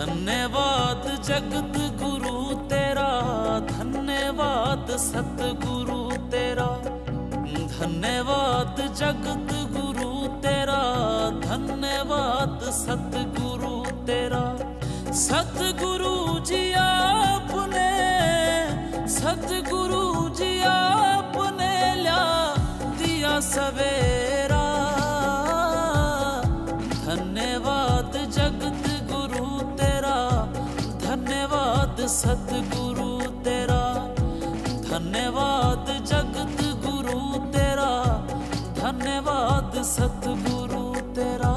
धन्यवाद जगत गुरु तेरा, धन्यवाद सतगुरु तेरा। धन्यवाद जगत गुरु तेरा, धन्यवाद सतगुरु तेरा। सतगुरु जी आपने, सतगुरु जी आपने ला दिया सवेरा। धन्यवाद जगत गुरु तेरा, धन्यवाद सतगुरु तेरा। धन्यवाद जगत गुरु तेरा, धन्यवाद सतगुरु तेरा।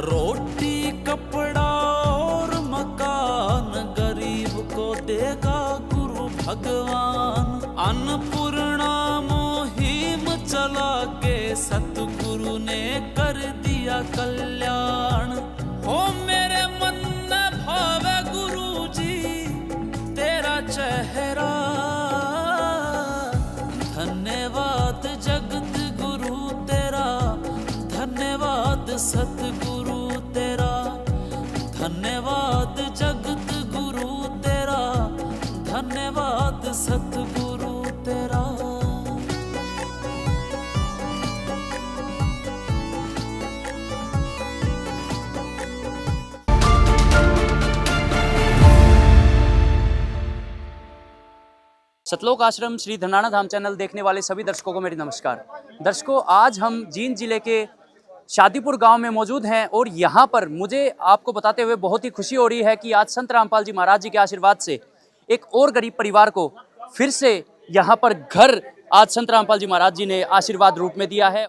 रोटी कपड़ा और मकान गरीब को देगा गुरु भगवान। अन्नपूर्णा मुहिम चला के सतगुरु ने कर दिया कल्याण। हो मेरे मन में भावे गुरु जी तेरा चेहरा। धन्यवाद जगत गुरु तेरा, धन्यवाद सतगुरु तेरा। धन्यवाद जगत गुरु तेरा, धन्यवाद सतगुरु तेरा। सतलोक आश्रम श्री धनाना धाम चैनल देखने वाले सभी दर्शकों को मेरी नमस्कार। दर्शकों, आज हम जींद जिले के शादीपुर गांव में मौजूद हैं और यहाँ पर मुझे आपको बताते हुए बहुत ही खुशी हो रही है कि आज संत रामपाल जी महाराज जी के आशीर्वाद से एक और गरीब परिवार को फिर से यहाँ पर घर आज संत रामपाल जी महाराज जी ने आशीर्वाद रूप में दिया है।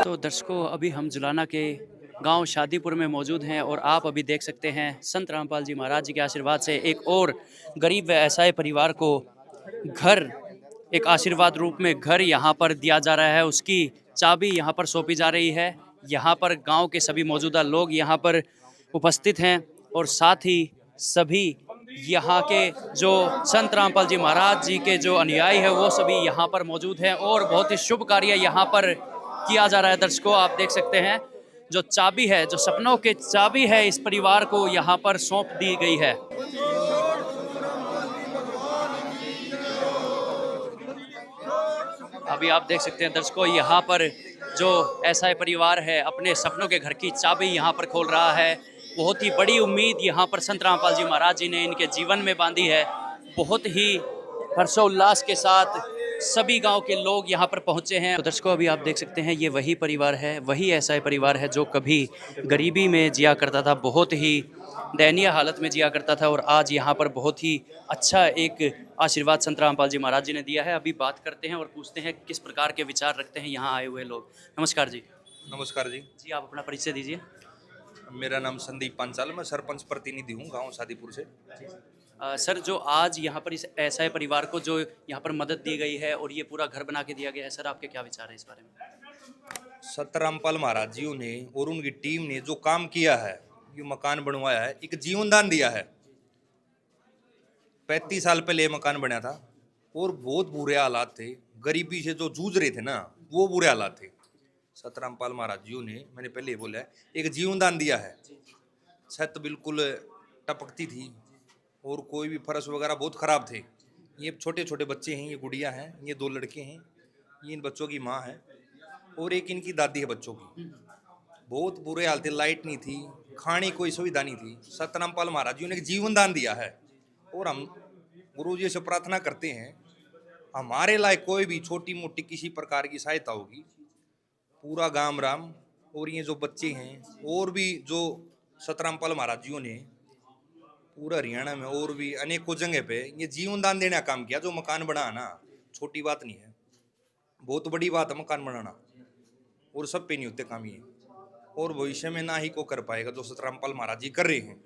तो दर्शकों, अभी हम जुलाना के गांव शादीपुर में मौजूद हैं और आप अभी देख सकते हैं संत रामपाल जी महाराज जी के आशीर्वाद से एक और गरीब व असहाय परिवार को घर, एक आशीर्वाद रूप में घर यहाँ पर दिया जा रहा है। उसकी चाबी यहाँ पर सौंपी जा रही है। यहाँ पर गांव के सभी मौजूदा लोग यहाँ पर उपस्थित हैं और साथ ही सभी यहाँ के जो संत रामपाल जी महाराज जी के जो अनुयायी है वो सभी यहाँ पर मौजूद हैं और बहुत ही शुभ कार्य यहाँ पर किया जा रहा है। दर्शकों, आप देख सकते हैं जो चाबी है, जो सपनों के चाबी है, इस परिवार को यहाँ पर सौंप दी गई है। अभी आप देख सकते हैं दर्शकों, यहाँ पर जो ऐसा परिवार है अपने सपनों के घर की चाबी यहाँ पर खोल रहा है। बहुत ही बड़ी उम्मीद यहाँ पर संत रामपाल जी महाराज जी ने इनके जीवन में बांधी है। बहुत ही हर्षोल्लास के साथ सभी गांव के लोग यहाँ पर पहुँचे हैं। तो दर्शकों, अभी आप देख सकते हैं ये वही परिवार है, वही ऐसा परिवार है जो कभी गरीबी में जिया करता था, बहुत ही दयनीय हालत में जिया करता था और आज यहाँ पर बहुत ही अच्छा एक आशीर्वाद संत रामपाल जी महाराज जी ने दिया है। अभी बात करते हैं और पूछते हैं किस प्रकार के विचार रखते हैं यहाँ आए हुए लोग। नमस्कार जी। नमस्कार जी। जी, आप अपना परिचय दीजिए। मेरा नाम संदीप पांचाल, मैं सरपंच प्रतिनिधि हूँ गांव शादीपुर से। सर, जो आज यहाँ पर इस ऐसा परिवार को जो यहाँ पर मदद दी गई है और ये पूरा घर बना के दिया गया है, सर आपके क्या विचार है इस बारे में? संत रामपाल महाराज जी ने और उनकी टीम ने जो काम किया है, ये मकान बनवाया है, एक जीवन दान दिया है। 35 साल पहले मकान बना था और बहुत बुरे हालात थे, गरीबी से जो जूझ रहे थे ना, वो बुरे हालात थे। संत रामपाल महाराज जी ने, मैंने पहले ही बोला है, एक जीवन दान दिया है। छत बिल्कुल टपकती थी और कोई भी फर्श वगैरह बहुत ख़राब थे। ये छोटे छोटे बच्चे हैं, ये गुड़िया हैं, ये 2 लड़के हैं, ये इन बच्चों की माँ है और एक इनकी दादी है बच्चों की। बहुत बुरे हाल थे, लाइट नहीं थी, खाने कोई सुविधा नहीं थी। संत रामपाल महाराज जी ने एक जीवन दान दिया है और हम गुरु जी से प्रार्थना करते हैं हमारे लायक कोई भी छोटी मोटी किसी प्रकार की सहायता होगी, पूरा गांव राम और ये जो बच्चे हैं और भी जो संत रामपाल महाराज जी ने पूरा हरियाणा में और भी अनेकों जगह पे ये जीवन दान देने का काम किया। जो मकान बनाना छोटी बात नहीं है, बहुत बड़ी बात है मकान बनाना, और सब पे नहीं होते काम ये, और भविष्य में ना ही को कर पाएगा जो संत रामपाल महाराज जी कर रहे हैं।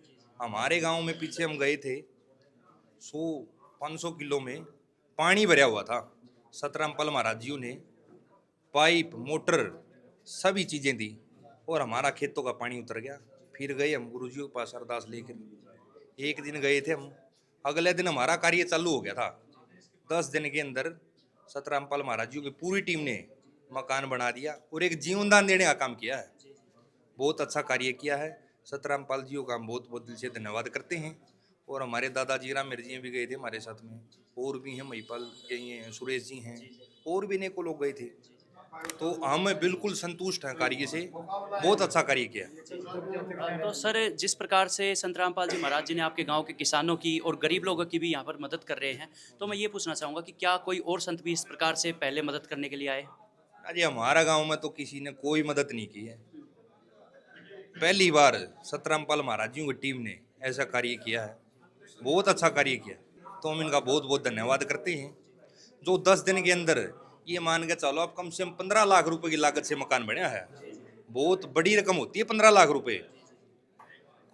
हमारे गांव में पीछे हम गए थे, 100-500 किलो में पानी भरा हुआ था। संत रामपाल महाराज जी ने पाइप मोटर सभी चीज़ें दी और हमारा खेतों का पानी उतर गया। फिर गए हम गुरुजियों के पास अरदास लेकर। एक दिन गए थे हम, अगले दिन हमारा कार्य चालू हो गया था। 10 दिन के अंदर सतरामपाल महाराज जी की पूरी टीम ने मकान बना दिया और एक जीवनदान देने का काम किया है। बहुत अच्छा कार्य किया है। सतरामपाल जी का हम बहुत बहुत दिल से धन्यवाद करते हैं। और हमारे दादाजी रामेर जी भी गए थे हमारे साथ में, और भी हैं, महिपाल यही हैं, सुरेश जी हैं, और भी अनेकों लोग गए थे। तो हम बिल्कुल संतुष्ट हैं कार्य से, बहुत अच्छा कार्य किया। तो सर, जिस प्रकार से संत रामपाल जी महाराज जी ने आपके गांव के किसानों की और गरीब लोगों की भी यहाँ पर मदद कर रहे हैं, तो मैं ये पूछना चाहूँगा कि क्या कोई और संत भी इस प्रकार से पहले मदद करने के लिए आए? अरे हमारा गांव में तो किसी ने कोई मदद नहीं की है। पहली बार सतरामपाल महाराज जी की टीम ने ऐसा कार्य किया है, बहुत अच्छा कार्य किया। तो हम इनका बहुत बहुत धन्यवाद करते हैं। जो 10 दिन के अंदर ये मान के चलो अब कम से कम 15 लाख रुपए की लागत से मकान बना है। बहुत बड़ी रकम होती है 15 लाख रुपए।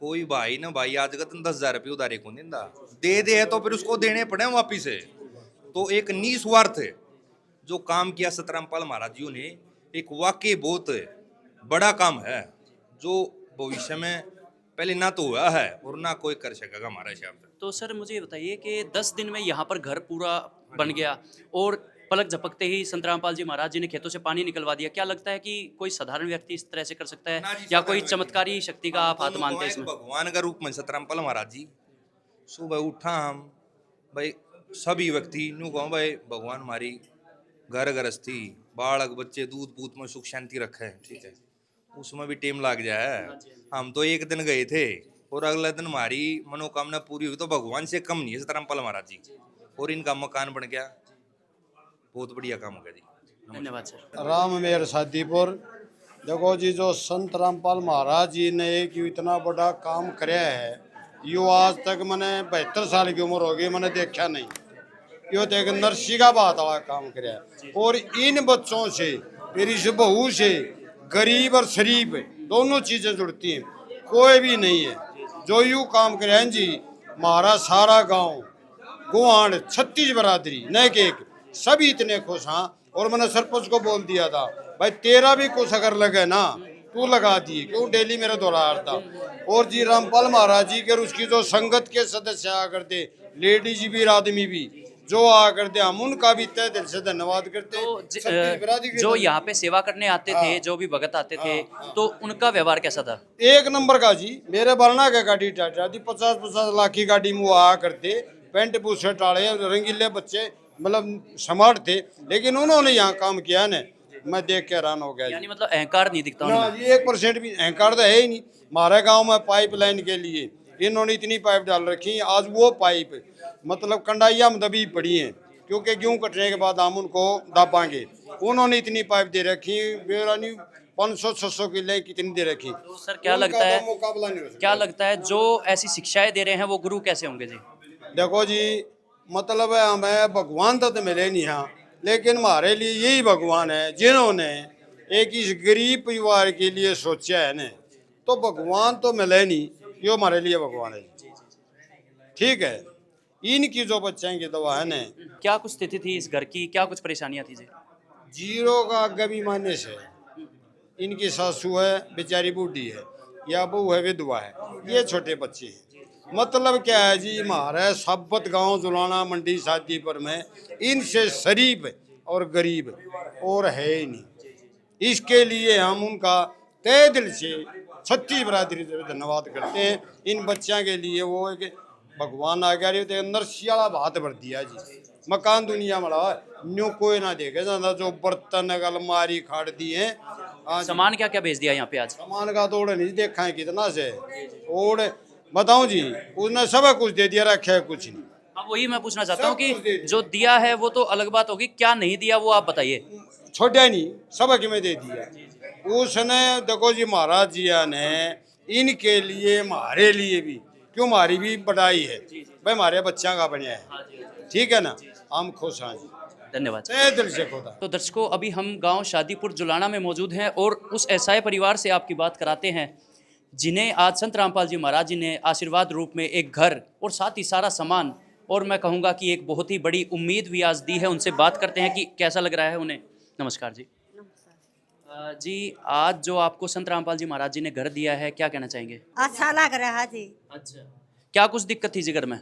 कोई भाई ना भाई आज का 10,000 रुपये उधारे को देता, दे है तो फिर उसको देने पड़े वापिस है। तो एक निस्वार्थ जो काम किया सतरामपाल महाराज जी ने, एक वाकई बहुत बड़ा काम है जो भविष्य में पहले ना तो हुआ है और ना कोई कर सकेगा हमारा हिसाब से। तो सर मुझे ये बताइए कि 10 दिन में यहाँ पर घर पूरा बन गया और पलक झपकते ही संत रामपाल जी महाराज जी ने खेतों से पानी निकलवा दिया। क्या लगता है कि कोई साधारण व्यक्ति इस तरह से कर सकता है या कोई चमत्कारी शक्ति का आप हाथ मानते हैं इसमें? भगवान का रूप में सतरामपाल महाराज जी, सुबह उठा हम भाई सभी व्यक्ति न्यू कहो भाई भगवान हमारी घर गृहस्थी बालक बच्चे दूध पूत में सुख शांति रखे, ठीक है, उसमें भी टेम लग जाए। हम तो एक दिन गए थे और अगले दिन हमारी मनोकामना पूरी हुई। तो भगवान से कम नहीं है सतरामपाल महाराज जी, और इनका मकान बन गया। बहुत बढ़िया काम हो गया जी। धन्यवाद सर। राममेर शादीपुर। देखो जी, जो संत रामपाल महाराज जी ने एक इतना बड़ा काम कराया है, यो आज तक मैंने 72 साल की उम्र हो गई मैंने देखा नहीं। यो तो एक नरसी का बात वाला काम कराया। और इन बच्चों से, फिर इस बहू से, गरीब और शरीफ दोनों चीजें जुड़ती हैं। कोई भी नहीं है जो यूँ काम कराया है जी। हमारा सारा गांव गुआंढ 36 बरादरी न के एक सभी इतने खुश। हाँ, और मैंने सरपंच को बोल दिया था भाई तेरा भी कुछ अगर लगे ना तू लगा दिए, क्यों डेली मेरे दोहरा था। और जी रामपाल महाराज जी के उसकी जो संगत के सदस्य आ करते, लेडीज भी आदमी भी जो आ करते, हम उनका भी तहे दिल से धन्यवाद करते हैं। जो यहाँ पे सेवा करने आते थे, जो भी भगत आते थे, तो उनका व्यवहार कैसा था? एक नंबर का जी। मेरे बरना के गाड़ी जाती 50-50 लाख की गाड़ी में वो आ करते, पेंट पूछे टाले रंगीले बच्चे, मतलब स्मार्ट थे। लेकिन उन्होंने यहाँ काम किया ना, मैं देख के हैरान हो गया। यानी मतलब अहंकार नहीं दिखता ना उनमें। जी, 1% भी अहंकार तो है ही नहीं। हमारे गांव में पाइपलाइन के लिए इन्होंने इतनी पाइप डाल रखी, आज वो पाइप मतलब कंडाइया में दबी पड़ी है, क्योंकि गेहूं कटने के बाद हम उनको दापांगे। उन्होंने इतनी पाइप दे रखी, बेरानी 500-600 किले कितनी दे रखी। तो सर क्या लगता है, मुकाबला नहीं हो सकता। क्या लगता है जो ऐसी शिक्षाएं दे रहे हैं वो गुरु कैसे होंगे जी? देखो जी, मतलब है हमें भगवान तो मिले नहीं यहाँ, लेकिन हमारे लिए यही भगवान है जिन्होंने एक इस गरीब परिवार के लिए सोचा है ना। तो भगवान तो मिले नहीं, ये हमारे लिए भगवान है, ठीक है। इनकी जो बच्चों की दवा है ना, क्या कुछ स्थिति थी इस घर की, क्या कुछ परेशानियां थी जी? जीरो का आगे भी मान्य से। इनकी सासू है बेचारी बूढ़ी है, या बहू है विधवा है, ये छोटे बच्चे हैं। मतलब क्या है जी, हमारे साबत गांव जुलाना मंडी शादीपुर में इनसे शरीफ और गरीब और है ही नहीं। इसके लिए हम उनका तहे दिल से 36 बरादरी से धन्यवाद करते हैं। इन बच्चों के लिए वो एक भगवान आ गया तो नरसी वाला बात भर दिया जी। मकान दुनिया में न्यू कोई ना देखे जाता, जो बर्तन अलमारी खाड़ दी है। सामान क्या क्या भेज दिया यहाँ पे आज? सामान का तो नहीं देखा है कितना से, और बताऊं जी उसने सब कुछ दे दिया, रखा है कुछ नहीं। अब वही मैं पूछना चाहता हूँ कि जो दिया है वो तो अलग बात होगी, क्या नहीं दिया वो आप बताइए। छोड़ा नहीं, सबक में दे दिया उसने। देखो जी, महाराज जी ने इनके लिए हमारे लिए भी, क्यों हमारी भी बढ़ाई है भाई, हमारे बच्चा का बनया है, ठीक है ना। हम खुश हैं जी, धन्यवाद। तहे दिल से खुदा। तो दर्शकों, अभी हम गांव शादीपुर जुलाना में मौजूद हैं और उस ऐसा परिवार से आपकी बात कराते हैं जिन्हें आज संत रामपाल जी महाराज जी ने आशीर्वाद रूप में एक घर और साथ ही सारा सामान, और मैं कहूँगा कि एक बहुत ही बड़ी उम्मीद भी आज दी है। उनसे बात करते हैं कि कैसा लग रहा है उन्हें। नमस्कार जी। जी, आज जो आपको संत रामपाल जी महाराज जी ने घर दिया है, क्या कहना चाहेंगे? अच्छा लग रहा जी। अच्छा, क्या कुछ दिक्कत थी जी घर में?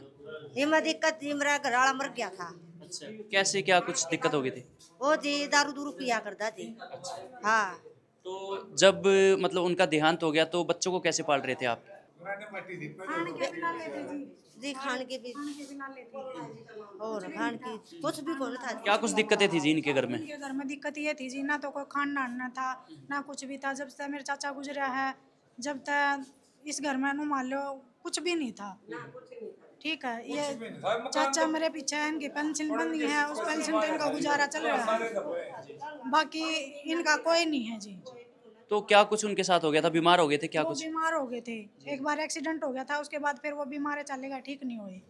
इमे दिक्कत जी, मेरा घर वाला मर गया था। अच्छा, कैसे क्या कुछ दिक्कत हो गई थी? वो जी दारू दूरू पिया करता जी। हाँ तो जब मतलब उनका देहांत हो गया तो बच्चों को कैसे पाल रहे थे आप? जी, खान के भी और खान की कुछ भी कौन था। क्या कुछ दिक्कतें थी जी इनके घर में? इनके घर में दिक्कत ये थी जी, ना तो कोई खाना ना था ना कुछ भी था। जब से मेरे चाचा गुजरा है, जब तक इस घर में नु मान लो कुछ भी नहीं था। ठीक है, ये चाचा मेरे पीछे है, इनकी पेंशन बंदी है, उस पेंशन पे इनका गुजारा चल रहा है। बाकी इनका कोई नहीं है जी। तो क्या कुछ उनके साथ हो गया था? बीमार हो गए थे क्या वो कुछ? बीमार हो गए थे, एक बार एक्सीडेंट हो गया था, उसके बाद फिर वो बीमार चले गए, ठीक नहीं हुए।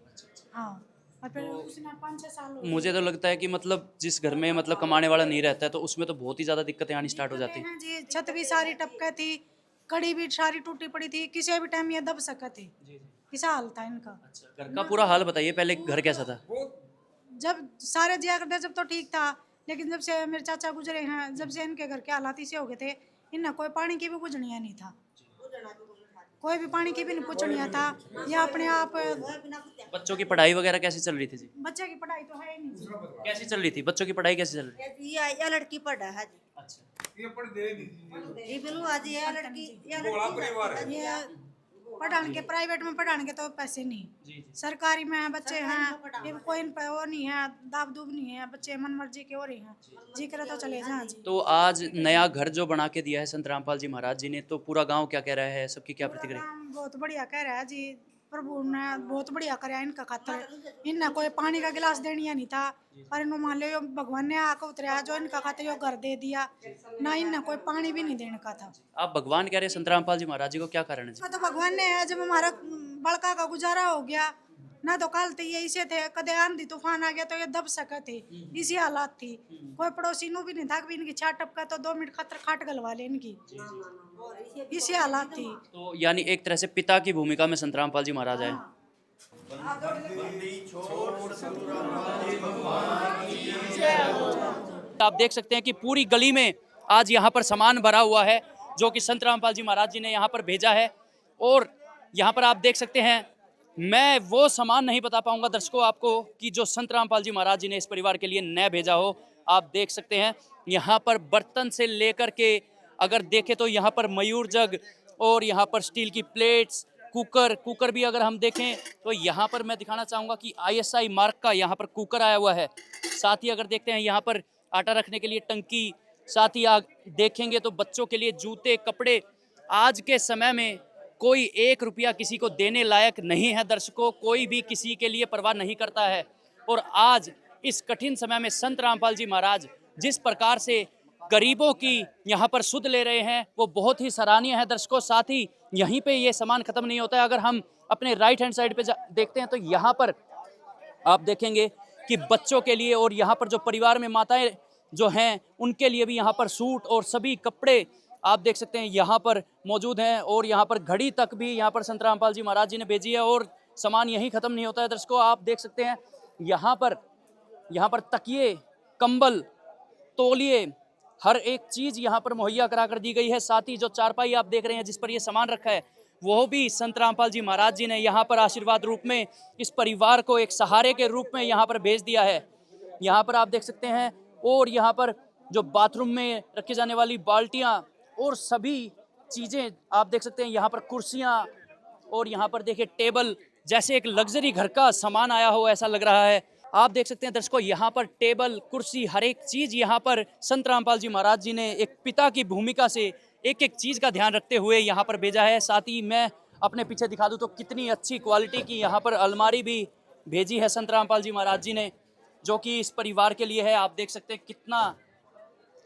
हाँ, और फिर उसने 5-6 साल हो गए। मुझे तो लगता है कि मतलब जिस घर में मतलब कमाने वाला नहीं रहता है तो उसमें तो बहुत ही ज्यादा दिक्कतें आनी स्टार्ट हो जाती हैं। हैं जी, छत भी सारी टपके थी, कड़ी भी सारी टूटी पड़ी थी, किसी भी टाइम ये दब सके थे। ऐसा हाल था इनका। अच्छा, घर का पूरा हाल बताइए, पहले घर कैसा था? जब सारे जिया करते जब तो ठीक था, लेकिन जब से मेरे चाचा गुजरे हैं, जब से इनके घर के हालात ऐसे हो गए थे, इन्हें कोई पानी की भी पूछनिया नहीं था, कोई भी पानी की भी नहीं पूछनिया था। या अपने आप बच्चों की पढ़ाई वगैरह कैसी चल रही थी जी? बच्चे की पढ़ाई तो है ही नहीं जी। कैसी चल रही थी? बच्चों की पढ़ाई कैसी चल रही थी? ये लड़की पढ़ा है जी। अच्छा, ये बिनु आज ये लड़की ये पढ़ाने के प्राइवेट में पढ़ाने के तो पैसे नहीं, सरकारी में बच्चे हैं, ये कोई इन पे वो नहीं है, दाब दूब नहीं है, बच्चे मन मर्जी के हो रहे हैं, जी करे तो चले जाएं जी। तो आज नया घर जो बना के दिया है संत रामपाल जी महाराज जी ने, तो पूरा गांव क्या कह रहा है, सबकी क्या प्रतिक्रिया? काम बहुत बढ़िया कह रहा है जी, प्रभु ने बहुत बढ़िया कराया इनका खातर। इन्हें कोई पानी का गिलास देनी नहीं था, और इन्हों मान लो भगवान ने आकर उतरा जो इनका खातर यो घर दे दिया, ना इन्हें कोई पानी भी नहीं देने का था। आप भगवान कह रहे हैं संत रामपाल जी महाराज जी को, क्या कारण है जी? तो भगवान ने है, जब हमारा बड़का का गुजारा हो गया ना, तो कल तो ये इसे थे, कदे आंधी तूफान आ गया तो ये दब सके थे, इसी हालात थी। कोई पड़ोसी नु भी नहीं था कि इनकी छाट टपका तो 2 मिनट खातर खाट गलवा ले इनकी, इसी हालात थी। तो यानी एक तरह से पिता की भूमिका में संत रामपाल जी महाराज आए। आप देख सकते हैं कि पूरी गली में आज यहाँ पर सामान भरा हुआ है जो कि संत रामपाल जी महाराज जी ने यहाँ पर भेजा है। और यहाँ पर आप देख सकते हैं, मैं वो सामान नहीं बता पाऊंगा दर्शकों आपको कि जो संत रामपाल जी महाराज जी ने इस परिवार के लिए न भेजा हो। आप देख सकते हैं यहाँ पर बर्तन से लेकर के अगर देखें तो यहाँ पर मयूर जग और यहाँ पर स्टील की प्लेट्स, कुकर भी अगर हम देखें तो यहाँ पर मैं दिखाना चाहूँगा कि ISI मार्क का यहाँ पर कुकर आया हुआ है। साथ ही अगर देखते हैं यहाँ पर आटा रखने के लिए टंकी, साथ ही देखेंगे तो बच्चों के लिए जूते, कपड़े। आज के समय में कोई 1 रुपया किसी को देने लायक नहीं है दर्शकों, कोई भी किसी के लिए परवाह नहीं करता है। और आज इस कठिन समय में संत रामपाल जी महाराज जिस प्रकार से गरीबों की यहाँ पर सुध ले रहे हैं वो बहुत ही सराहनीय है दर्शकों। साथ ही यहीं पे ये सामान खत्म नहीं होता है, अगर हम अपने राइट हैंड साइड पे देखते हैं तो यहाँ पर आप देखेंगे कि बच्चों के लिए और यहाँ पर जो परिवार में माताएं जो हैं उनके लिए भी यहाँ पर सूट और सभी कपड़े आप देख सकते हैं यहाँ पर मौजूद हैं। और यहाँ पर घड़ी तक भी यहाँ पर संत रामपाल जी महाराज जी ने भेजी है और सामान यहीं ख़त्म नहीं होता है दर्शकों। आप देख सकते हैं यहाँ पर तकिए, कंबल, तौलिए, हर एक चीज़ यहाँ पर मुहैया करा कर दी गई है। साथ ही जो चारपाई आप देख रहे हैं जिस पर ये सामान रखा है वो भी संत रामपाल जी महाराज जी ने यहाँ पर आशीर्वाद रूप में इस परिवार को एक सहारे के रूप में यहाँ पर भेज दिया है। यहाँ पर आप देख सकते हैं, और यहाँ पर जो बाथरूम में रखी जाने वाली बाल्टियाँ और सभी चीज़ें आप देख सकते हैं, यहाँ पर कुर्सियाँ और यहाँ पर देखिए टेबल, जैसे एक लग्जरी घर का सामान आया हो ऐसा लग रहा है। आप देख सकते हैं दर्शकों यहाँ पर टेबल, कुर्सी, हर एक चीज़ यहाँ पर संत रामपाल जी महाराज जी ने एक पिता की भूमिका से एक एक चीज़ का ध्यान रखते हुए यहाँ पर भेजा है। साथ ही मैं अपने पीछे दिखा दूँ तो कितनी अच्छी क्वालिटी की यहाँ पर अलमारी भी भेजी है संत रामपाल जी महाराज जी ने, जो कि इस परिवार के लिए है। आप देख सकते हैं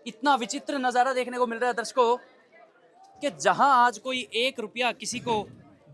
इतना विचित्र नज़ारा देखने को मिल रहा है दर्शकों कि जहां आज कोई 1 रुपया किसी को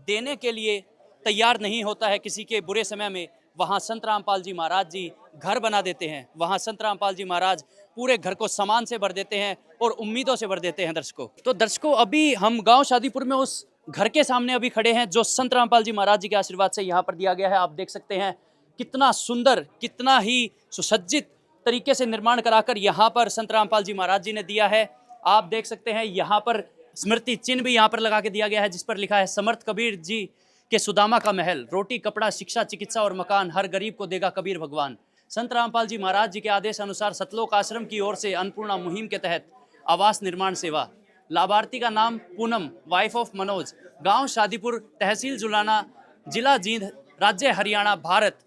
देने के लिए तैयार नहीं होता है किसी के बुरे समय में, वहां संत रामपाल जी महाराज जी घर बना देते हैं। वहां संत रामपाल जी महाराज पूरे घर को सामान से भर देते हैं और उम्मीदों से भर देते हैं दर्शकों। तो दर्शकों अभी हम गांव शादीपुर में उस घर के सामने अभी खड़े हैं जो संत रामपाल जी महाराज जी के आशीर्वाद से यहाँ पर दिया गया है। आप देख सकते हैं कितना सुंदर, कितना ही सुसज्जित तरीके से निर्माण कराकर यहाँ पर संत रामपाल जी महाराज जी ने दिया है। आप देख सकते हैं यहाँ पर स्मृति चिन्ह भी यहाँ पर लगा के दिया गया है, जिस पर लिखा है समर्थ कबीर जी के सुदामा का महल, रोटी कपड़ा शिक्षा चिकित्सा और मकान, हर गरीब को देगा कबीर भगवान। संत रामपाल जी महाराज जी के आदेश अनुसार सतलोक आश्रम की ओर से अन्नपूर्णा मुहिम के तहत आवास निर्माण सेवा। लाभार्थी का नाम पूनम, वाइफ ऑफ मनोज, गांव शादीपुर, तहसील जुलाना, जिला जींद, राज्य हरियाणा, भारत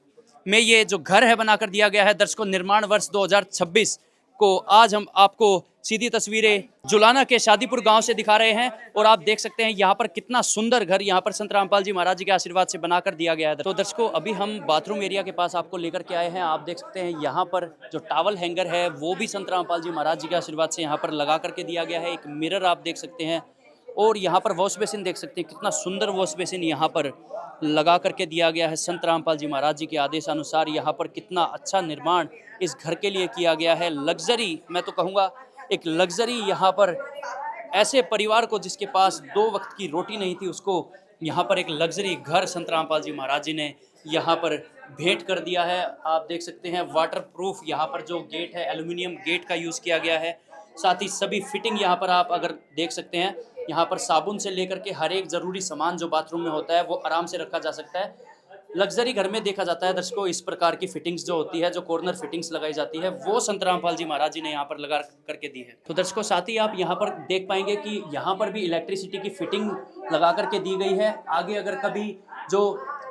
में ये जो घर है बनाकर दिया गया है। दर्शकों, निर्माण वर्ष 2026 को आज हम आपको सीधी तस्वीरें जुलाना के शादीपुर गांव से दिखा रहे हैं और आप देख सकते हैं यहाँ पर कितना सुंदर घर यहाँ पर संत रामपाल जी महाराज जी के आशीर्वाद से बनाकर दिया गया है। तो दर्शकों, अभी हम बाथरूम एरिया के पास आपको लेकर के आए हैं। आप देख सकते हैं यहाँ पर जो टॉवल हैंगर है वो भी संत रामपाल जी महाराज जी के आशीर्वाद से यहाँ पर लगा करके दिया गया है। एक मिरर आप देख सकते हैं और यहाँ पर वॉश बेसिन देख सकते हैं, कितना सुंदर वॉश बेसिन यहाँ पर लगा करके दिया गया है। संत रामपाल जी महाराज जी के आदेशानुसार यहाँ पर कितना अच्छा निर्माण इस घर के लिए किया गया है। लग्जरी, मैं तो कहूँगा एक लग्जरी यहाँ पर ऐसे परिवार को जिसके पास 2 वक्त की रोटी नहीं थी, उसको यहाँ पर एक लग्जरी घर संत रामपाल जी महाराज जी ने यहाँ पर भेंट कर दिया है। आप देख सकते हैं वाटर प्रूफ यहाँ पर जो गेट है, एल्यूमिनियम गेट का यूज़ किया गया है। साथ ही सभी फिटिंग यहाँ पर आप अगर देख सकते हैं, यहाँ पर साबुन से लेकर के हर एक ज़रूरी सामान जो बाथरूम में होता है वो आराम से रखा जा सकता है। लग्जरी घर में देखा जाता है दर्शकों इस प्रकार की फिटिंग्स जो होती है, जो कॉर्नर फिटिंग्स लगाई जाती है, वो संत रामपाल जी महाराज जी ने यहाँ पर लगा करके दी है। तो दर्शकों, साथ ही आप यहाँ पर देख पाएंगे कि यहाँ पर भी इलेक्ट्रिसिटी की फिटिंग लगा करके दी गई है। आगे अगर कभी जो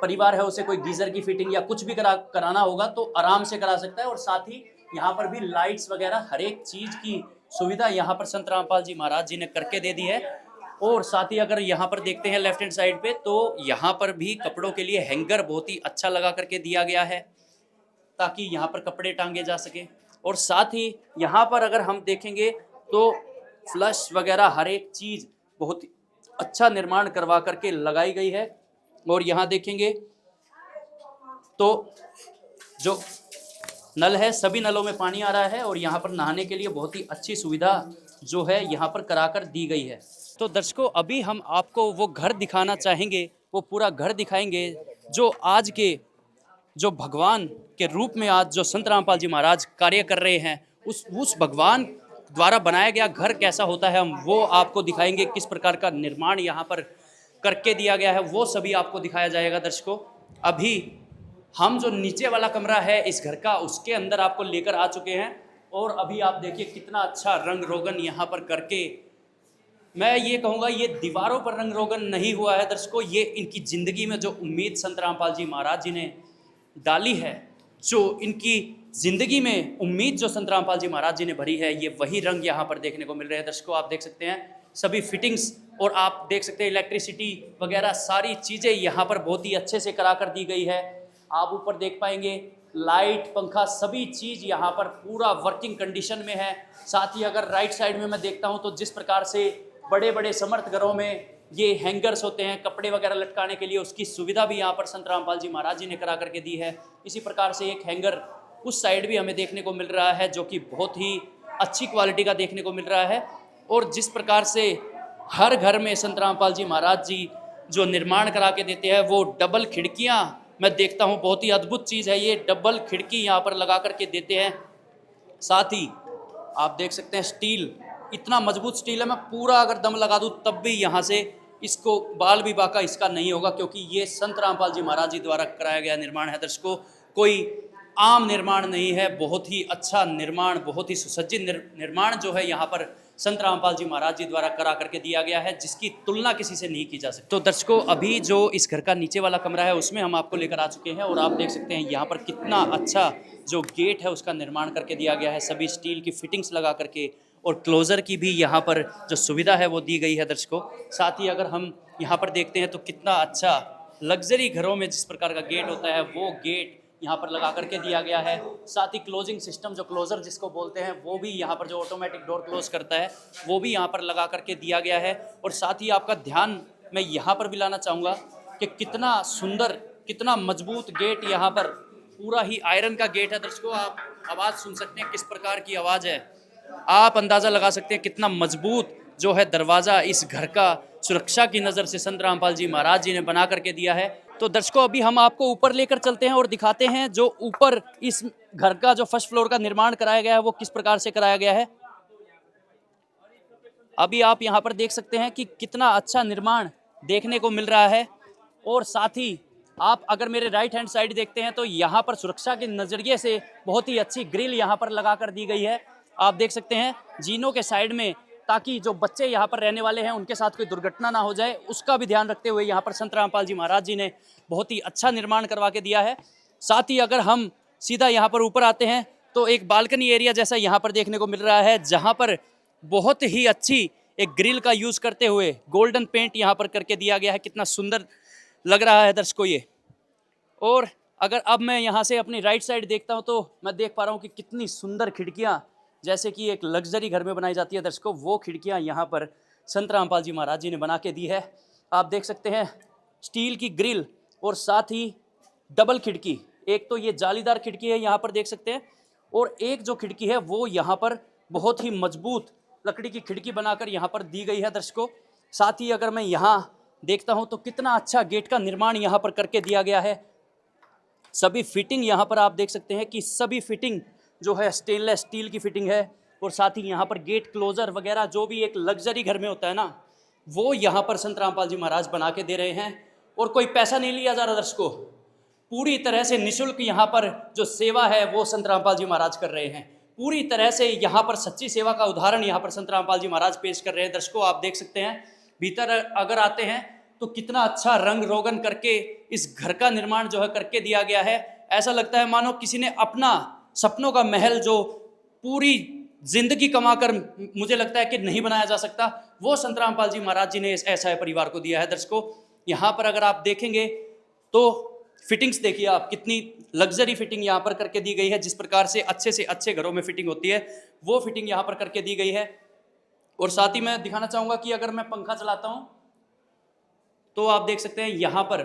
परिवार है उसे कोई गीजर की फिटिंग या कुछ भी कराना होगा तो आराम से करा सकता है। और साथ ही यहाँ पर भी लाइट्स वगैरह हर एक चीज़ की सुविधा यहाँ पर संत रामपाल जी महाराज जी ने करके दे दी है। और साथ ही अगर यहाँ पर देखते हैं लेफ्ट हैंड साइड पे, तो यहाँ पर भी कपड़ों के लिए हैंगर बहुत ही अच्छा लगा करके दिया गया है ताकि यहाँ पर कपड़े टांगे जा सके। और साथ ही यहाँ पर अगर हम देखेंगे तो फ्लश वगैरह हर एक चीज़ बहुत ही अच्छा निर्माण करवा करके लगाई गई है। और यहाँ देखेंगे तो जो नल है, सभी नलों में पानी आ रहा है और यहाँ पर नहाने के लिए बहुत ही अच्छी सुविधा जो है यहाँ पर कराकर दी गई है। तो दर्शकों, अभी हम आपको वो घर दिखाना चाहेंगे, वो पूरा घर दिखाएंगे जो आज के जो भगवान के रूप में आज जो संत रामपाल जी महाराज कार्य कर रहे हैं, उस भगवान द्वारा बनाया गया घर कैसा होता है, हम वो आपको दिखाएंगे। किस प्रकार का निर्माण यहाँ पर करके दिया गया है वो सभी आपको दिखाया जाएगा। दर्शकों, अभी हम जो नीचे वाला कमरा है इस घर का, उसके अंदर आपको लेकर आ चुके हैं और अभी आप देखिए कितना अच्छा रंग रोगन यहाँ पर करके, मैं ये कहूँगा ये दीवारों पर रंग रोगन नहीं हुआ है दर्शकों, ये इनकी ज़िंदगी में जो उम्मीद संत रामपाल जी महाराज जी ने डाली है, जो इनकी ज़िंदगी में उम्मीद जो संत रामपाल जी महाराज जी ने भरी है, ये वही रंग यहाँ पर देखने को मिल रहे हैं। दर्शकों, आप देख सकते हैं सभी फिटिंग्स और आप देख सकते हैं इलेक्ट्रिसिटी वगैरह सारी चीज़ें यहाँ पर बहुत ही अच्छे से करा कर दी गई है। आप ऊपर देख पाएंगे लाइट, पंखा, सभी चीज़ यहाँ पर पूरा वर्किंग कंडीशन में है। साथ ही अगर राइट साइड में मैं देखता हूँ तो जिस प्रकार से बड़े बड़े समर्थ घरों में ये हैंगर्स होते हैं कपड़े वगैरह लटकाने के लिए, उसकी सुविधा भी यहाँ पर संत रामपाल जी महाराज जी ने करा करके दी है। इसी प्रकार से एक हैंगर उस साइड भी हमें देखने को मिल रहा है जो कि बहुत ही अच्छी क्वालिटी का देखने को मिल रहा है। और जिस प्रकार से हर घर में संत रामपाल जी महाराज जी जो निर्माण करा के देते हैं, वो डबल खिड़कियाँ मैं देखता हूँ, बहुत ही अद्भुत चीज़ है ये, डबल खिड़की यहाँ पर लगा करके देते हैं। साथ ही आप देख सकते हैं स्टील, इतना मजबूत स्टील है, मैं पूरा अगर दम लगा दूं तब भी यहाँ से इसको बाल भी बाका इसका नहीं होगा, क्योंकि ये संत रामपाल जी महाराज जी द्वारा कराया गया निर्माण है। दर्शकों, कोई आम निर्माण नहीं है, बहुत ही अच्छा निर्माण, बहुत ही सुसज्जित निर्माण जो है यहाँ पर संत रामपाल जी महाराज जी द्वारा करा करके दिया गया है, जिसकी तुलना किसी से नहीं की जा सकती। तो दर्शकों, अभी जो इस घर का नीचे वाला कमरा है उसमें हम आपको लेकर आ चुके हैं और आप देख सकते हैं यहाँ पर कितना अच्छा जो गेट है उसका निर्माण करके दिया गया है, सभी स्टील की फिटिंग्स लगा करके, और क्लोज़र की भी यहाँ पर जो सुविधा है वो दी गई है। दर्शकों, साथ ही अगर हम यहाँ पर देखते हैं तो कितना अच्छा लग्जरी घरों में जिस प्रकार का गेट होता है वो गेट यहाँ पर लगा करके दिया गया है। साथ ही क्लोजिंग सिस्टम, जो क्लोज़र जिसको बोलते हैं, वो भी यहाँ पर जो ऑटोमेटिक डोर क्लोज करता है वो भी यहाँ पर लगा करके दिया गया है। और साथ ही आपका ध्यान मैं यहाँ पर भी लाना चाहूँगा कि कितना सुंदर, कितना मजबूत गेट, यहाँ पर पूरा ही आयरन का गेट है। दर्शकों, आप आवाज़ सुन सकते हैं किस प्रकार की आवाज़ है, आप अंदाज़ा लगा सकते हैं कितना मजबूत जो है दरवाज़ा इस घर का सुरक्षा की नज़र से संत रामपाल जी महाराज जी ने बना करके दिया है। तो दर्शकों, अभी हम आपको ऊपर लेकर चलते हैं और दिखाते हैं जो ऊपर इस घर का जो फर्स्ट फ्लोर का निर्माण कराया गया है वो किस प्रकार से कराया गया है। अभी आप यहाँ पर देख सकते हैं कि कितना अच्छा निर्माण देखने को मिल रहा है। और साथ ही आप अगर मेरे राइट हैंड साइड देखते हैं तो यहाँ पर सुरक्षा के नज़रिए से बहुत ही अच्छी ग्रिल यहाँ पर लगा कर दी गई है। आप देख सकते हैं जीनों के साइड में, ताकि जो बच्चे यहाँ पर रहने वाले हैं उनके साथ कोई दुर्घटना ना हो जाए, उसका भी ध्यान रखते हुए यहाँ पर संत रामपाल जी महाराज जी ने बहुत ही अच्छा निर्माण करवा के दिया है। साथ ही अगर हम सीधा यहाँ पर ऊपर आते हैं तो एक बालकनी एरिया जैसा यहाँ पर देखने को मिल रहा है, जहाँ पर बहुत ही अच्छी एक ग्रिल का यूज़ करते हुए गोल्डन पेंट यहाँ पर करके दिया गया है। कितना सुंदर लग रहा है दर्शकों ये। और अगर अब मैं यहाँ से अपनी राइट साइड देखता हूँ तो मैं देख पा रहा हूँ कि कितनी सुंदर खिड़कियाँ, जैसे कि एक लग्जरी घर में बनाई जाती है दर्शकों, वो खिड़कियाँ यहाँ पर संत रामपाल जी महाराज जी ने बना के दी है। आप देख सकते हैं स्टील की ग्रिल और साथ ही डबल खिड़की, एक तो ये जालीदार खिड़की है यहाँ पर देख सकते हैं, और एक जो खिड़की है वो यहाँ पर बहुत ही मजबूत लकड़ी की खिड़की बनाकर यहाँ पर दी गई है दर्शकों। साथ ही अगर मैं यहाँ देखता हूँ तो कितना अच्छा गेट का निर्माण यहाँ पर करके दिया गया है। सभी फिटिंग यहाँ पर आप देख सकते हैं कि सभी फिटिंग जो है स्टेनलेस स्टील की फिटिंग है। और साथ ही यहाँ पर गेट क्लोजर वगैरह जो भी एक लग्जरी घर में होता है ना, वो यहाँ पर संत रामपाल जी महाराज बना के दे रहे हैं। और कोई पैसा नहीं लिया जा रहा दर्शकों, पूरी तरह से निःशुल्क यहाँ पर जो सेवा है वो संत रामपाल जी महाराज कर रहे हैं। पूरी तरह से यहाँ पर सच्ची सेवा का उदाहरण यहाँ पर संत रामपाल जी महाराज पेश कर रहे हैं। दर्शकों आप देख सकते हैं भीतर अगर आते हैं तो कितना अच्छा रंग रोगन करके इस घर का निर्माण जो है करके दिया गया है। ऐसा लगता है मानो किसी ने अपना सपनों का महल जो पूरी जिंदगी कमाकर मुझे लगता है कि नहीं बनाया जा सकता, वो संत रामपाल जी महाराज जी ने इस ऐसा परिवार को दिया है। दर्शकों यहाँ पर अगर आप देखेंगे तो फिटिंग्स देखिए आप, कितनी लग्जरी फिटिंग यहाँ पर करके दी गई है। जिस प्रकार से अच्छे घरों में फिटिंग होती है वो फिटिंग यहाँ पर करके दी गई है। और साथ ही मैं दिखाना चाहूँगा कि अगर मैं पंखा चलाता हूँ तो आप देख सकते हैं यहाँ पर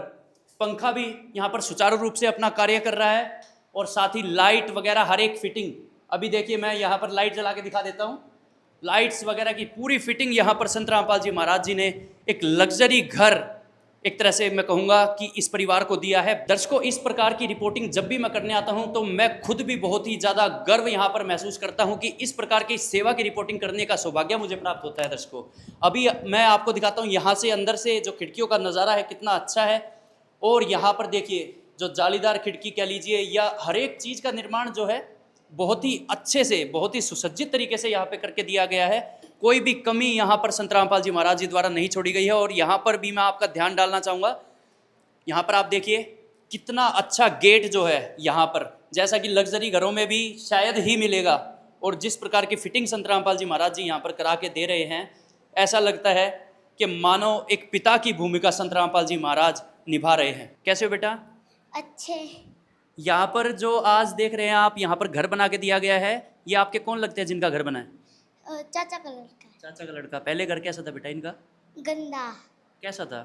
पंखा भी यहाँ पर सुचारू रूप से अपना कार्य कर रहा है। और साथ ही लाइट वगैरह हर एक फिटिंग, अभी देखिए मैं यहाँ पर लाइट जला के दिखा देता हूँ, लाइट्स वगैरह की पूरी फिटिंग यहाँ पर संत रामपाल जी महाराज जी ने एक लग्जरी घर एक तरह से मैं कहूँगा कि इस परिवार को दिया है। दर्शकों इस प्रकार की रिपोर्टिंग जब भी मैं करने आता हूँ तो मैं खुद भी बहुत ही ज़्यादा गर्व यहाँ पर महसूस करता हूँ कि इस प्रकार की सेवा की रिपोर्टिंग करने का सौभाग्य मुझे प्राप्त होता है। दर्शकों अभी मैं आपको दिखाता हूँ यहाँ से अंदर से जो खिड़कियों का नज़ारा है कितना अच्छा है। और यहाँ पर देखिए जो जालीदार खिड़की कह लीजिए या हर एक चीज़ का निर्माण जो है बहुत ही अच्छे से बहुत ही सुसज्जित तरीके से यहाँ पे करके दिया गया है। कोई भी कमी यहाँ पर संत रामपाल जी महाराज जी द्वारा नहीं छोड़ी गई है। और यहाँ पर भी मैं आपका ध्यान डालना चाहूँगा, यहाँ पर आप देखिए कितना अच्छा गेट जो है यहाँ पर, जैसा कि लग्जरी घरों में भी शायद ही मिलेगा। और जिस प्रकार की फिटिंग संत रामपाल जी महाराज जी यहाँ पर करा के दे रहे हैं, ऐसा लगता है कि मानो एक पिता की भूमिका संत रामपाल जी महाराज निभा रहे हैं। कैसे हो बेटा? अच्छे। यहाँ पर जो आज देख रहे हैं आप, यहाँ पर घर बना के दिया गया है, ये आपके कौन लगते हैं जिनका घर बना है? चाचा का लड़का। चाचा का लड़का। पहले घर कैसा था बेटा इनका? गंदा। कैसा था?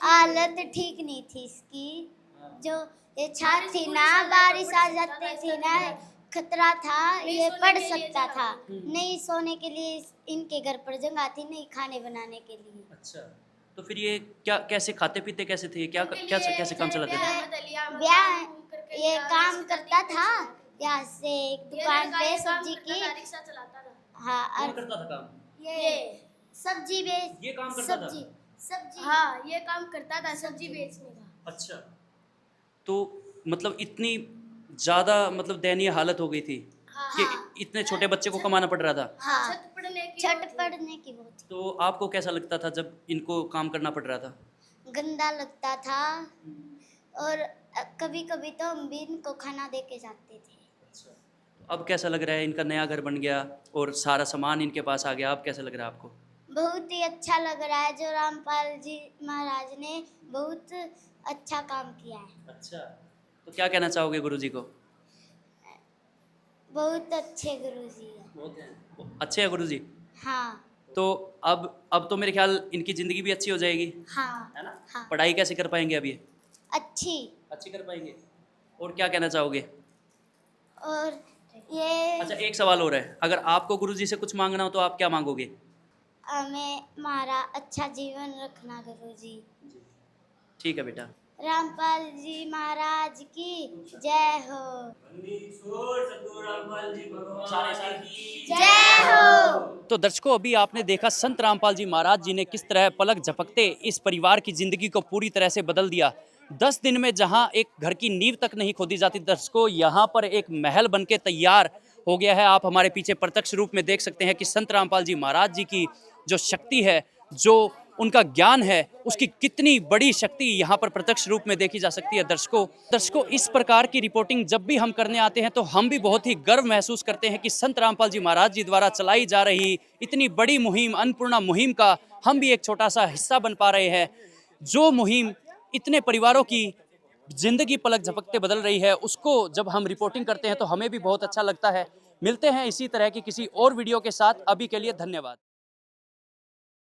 हालत ठीक नहीं थी इसकी। जो ये छत थी ना, बारिश आ जाती थी ना, खतरा था, ये पड़ सकता था। नहीं सोने के लिए इनके घर पर जगह थी, नहीं खाने बनाने के लिए। अच्छा, तो फिर ये क्या कैसे खाते पीते कैसे थे? क्या कैसे काम चलाते थे? ये काम करता था यहाँ से एक दुकान पे सब्जी की। हाँ, कौन करता था काम? ये सब्जी बेच, ये काम करता था? सब्जी हाँ, ये काम करता था सब्जी बेचने का। अच्छा, तो मतलब इतनी ज़्यादा मतलब दयनीय हालत हो गई थी कि इतने छोटे बच्चे को कमाना पड़ रहा था। हाँ, छत पड़ने की बहुत। तो आपको कैसा लगता था जब इनको काम करना पड़ रहा था? गंदा लगता था। और कभी कभी तो हम भी इनको खाना दे के जाते थे। अच्छा, अब कैसा लग रहा है? इनका नया घर बन गया और सारा सामान इनके पास आ गया, अब कैसा लग रहा है आपको? बहुत ही अच्छा लग रहा है। जो रामपाल जी महाराज ने बहुत अच्छा काम किया है। अच्छा, तो क्या कहना चाहोगे गुरुजी को? बहुत अच्छे गुरुजी है। अच्छे है गुरुजी? हाँ। तो अब तो मेरे ख्याल इनकी ज़िंदगी भी अच्छी हो जाएगी, हाँ। है ना? हाँ। पढ़ाई कैसे कर पाएंगे अब ये? अच्छी कर पाएंगे। और क्या कहना चाहोगे? और ये अच्छा, एक सवाल और है, अगर आपको गुरुजी से कुछ मांगना हो तो आप क्या मांगोगे? हमें हमारा अच्छा जीवन रखना गुरुजी। ठीक है बेटा। रामपाल जी महाराज की जय हो। जय हो। तो दर्शकों, अभी आपने देखा संत रामपाल जी महाराज जी ने किस तरह पलक झपकते इस परिवार की जिंदगी को पूरी तरह से बदल दिया। 10 दिन में जहां एक घर की नींव तक नहीं खोदी जाती, दर्शकों यहां पर एक महल बनके तैयार हो गया है। आप हमारे पीछे प्रत्यक्ष रूप में देख सकते हैं कि संत रामपाल जी महाराज जी की जो शक्ति है, जो उनका ज्ञान है, उसकी कितनी बड़ी शक्ति यहाँ पर प्रत्यक्ष रूप में देखी जा सकती है। दर्शकों इस प्रकार की रिपोर्टिंग जब भी हम करने आते हैं तो हम भी बहुत ही गर्व महसूस करते हैं कि संत रामपाल जी महाराज जी द्वारा चलाई जा रही इतनी बड़ी मुहिम, अन्नपूर्णा मुहिम का हम भी एक छोटा सा हिस्सा बन पा रहे हैं। जो मुहिम इतने परिवारों की जिंदगी पलक झपकते बदल रही है, उसको जब हम रिपोर्टिंग करते हैं तो हमें भी बहुत अच्छा लगता है। मिलते हैं इसी तरह की किसी और वीडियो के साथ। अभी के लिए धन्यवाद।